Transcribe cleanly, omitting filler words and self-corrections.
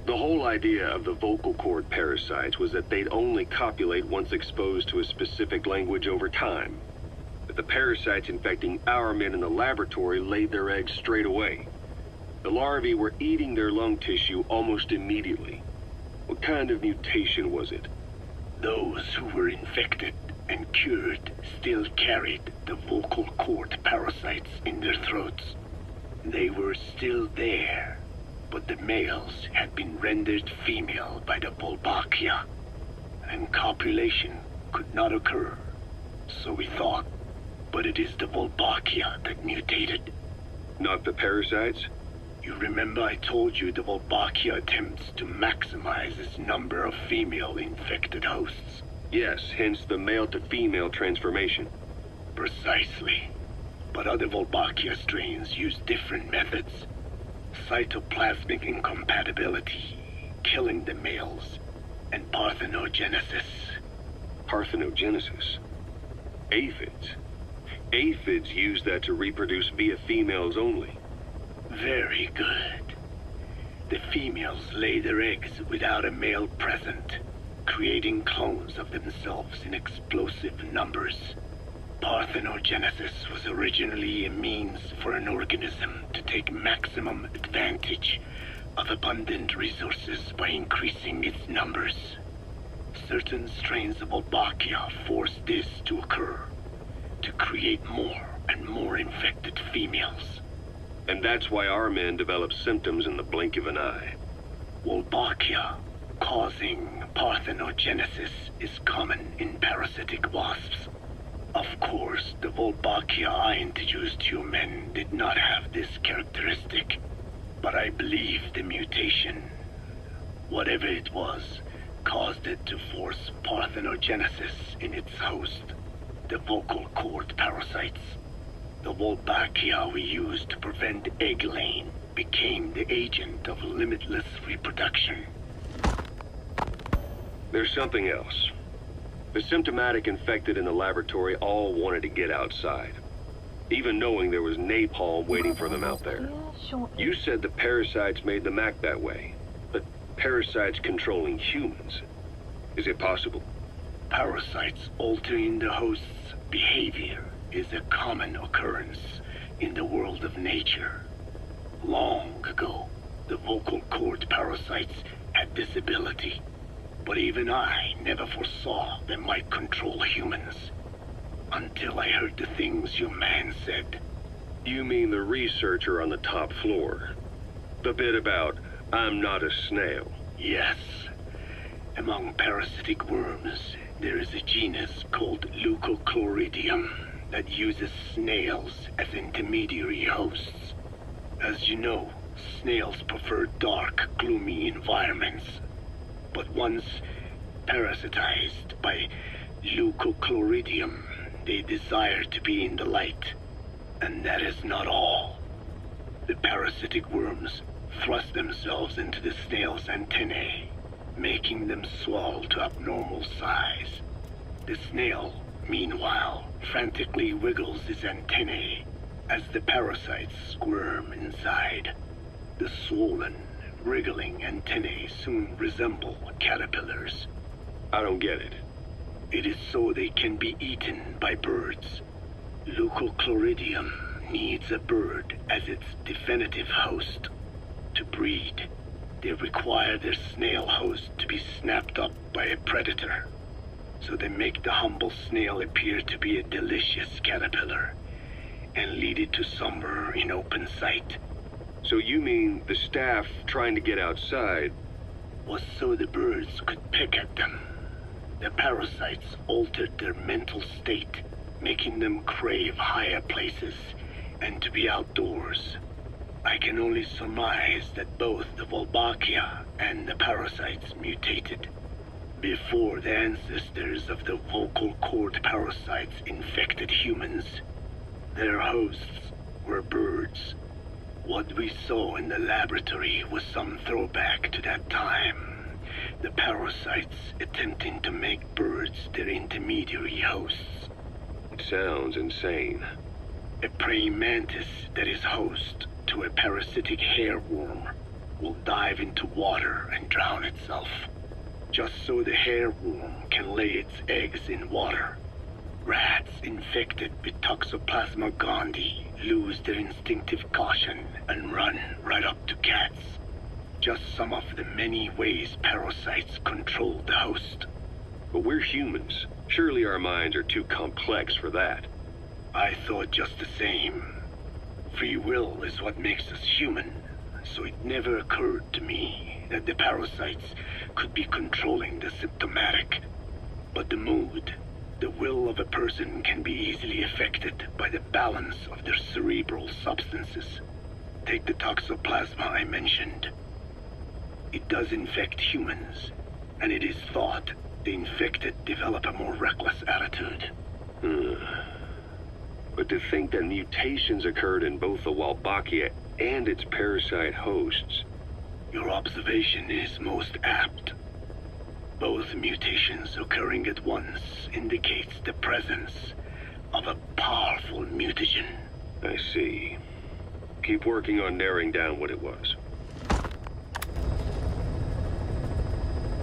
The whole idea of the vocal cord parasites was that they'd only copulate once exposed to a specific language over time. But the parasites infecting our men in the laboratory laid their eggs straight away. The larvae were eating their lung tissue almost immediately. What kind of mutation was it? Those who were infected and cured still carried the vocal cord parasites in their throats. They were still there, but the males had been rendered female by the Wolbachia, and copulation could not occur, so we thought. But it is the Wolbachia that mutated. Not the parasites? You remember I told you the Wolbachia attempts to maximize its number of female infected hosts? Yes, hence the male-to-female transformation. Precisely. But other Wolbachia strains use different methods. Cytoplasmic incompatibility, killing the males, and parthenogenesis. Parthenogenesis? Aphids? Aphids use that to reproduce via females only. Very good. The females lay their eggs without a male present, creating clones of themselves in explosive numbers. Parthenogenesis was originally a means for an organism to take maximum advantage of abundant resources by increasing its numbers. Certain strains of Wolbachia force this to occur, to create more and more infected females. And that's why our men develop symptoms in the blink of an eye. Wolbachia causing parthenogenesis is common in parasitic wasps. Of course, the Wolbachia I introduced to you men did not have this characteristic, but I believe the mutation, whatever it was, caused it to force parthenogenesis in its host, the vocal cord parasites. The Wolbachia we used to prevent egg laying became the agent of limitless reproduction. There's something else. The symptomatic infected in the laboratory all wanted to get outside, even knowing there was napalm waiting for them out there. You said the parasites made them act that way, but parasites controlling humans. Is it possible? Parasites altering the host's behavior is a common occurrence in the world of nature. Long ago, the vocal cord parasites had this ability, but even I never foresaw they might control humans, until I heard the things your man said. You mean the researcher on the top floor? The bit about, I'm not a snail. Yes. Among parasitic worms, there is a genus called Leucochloridium that uses snails as intermediary hosts. As you know, snails prefer dark, gloomy environments. But once parasitized by Leucochloridium, they desire to be in the light. And that is not all. The parasitic worms thrust themselves into the snail's antennae, making them swell to abnormal size. The snail, meanwhile, frantically wiggles his antennae as the parasites squirm inside. The swollen, wriggling antennae soon resemble caterpillars. I don't get it. It is so they can be eaten by birds. Leucochloridium needs a bird as its definitive host. To breed, they require their snail host to be snapped up by a predator. So they make the humble snail appear to be a delicious caterpillar and lead it to somewhere in open sight. So you mean the staff trying to get outside was so the birds could peck at them. The parasites altered their mental state, making them crave higher places and to be outdoors. I can only surmise that both the Wolbachia and the parasites mutated before the ancestors of the vocal cord parasites infected humans. Their hosts were birds. What we saw in the laboratory was some throwback to that time. The parasites attempting to make birds their intermediary hosts. It sounds insane. A praying mantis that is host to a parasitic hairworm. will dive into water and drown itself, just so the hairworm can lay its eggs in water. Rats infected with Toxoplasma gondii lose their instinctive caution and run right up to cats. Just some of the many ways parasites control the host. But we're humans. Surely our minds are too complex for that. I thought just the same. Free will is what makes us human, so it never occurred to me that the parasites could be controlling the symptomatic. But the mood, the will of a person can be easily affected by the balance of their cerebral substances. Take the toxoplasma I mentioned. It does infect humans, and it is thought the infected develop a more reckless attitude. But to think that mutations occurred in both the Wolbachia and its parasite hosts... Your observation is most apt. Both mutations occurring at once indicates the presence of a powerful mutagen. I see. Keep working on narrowing down what it was.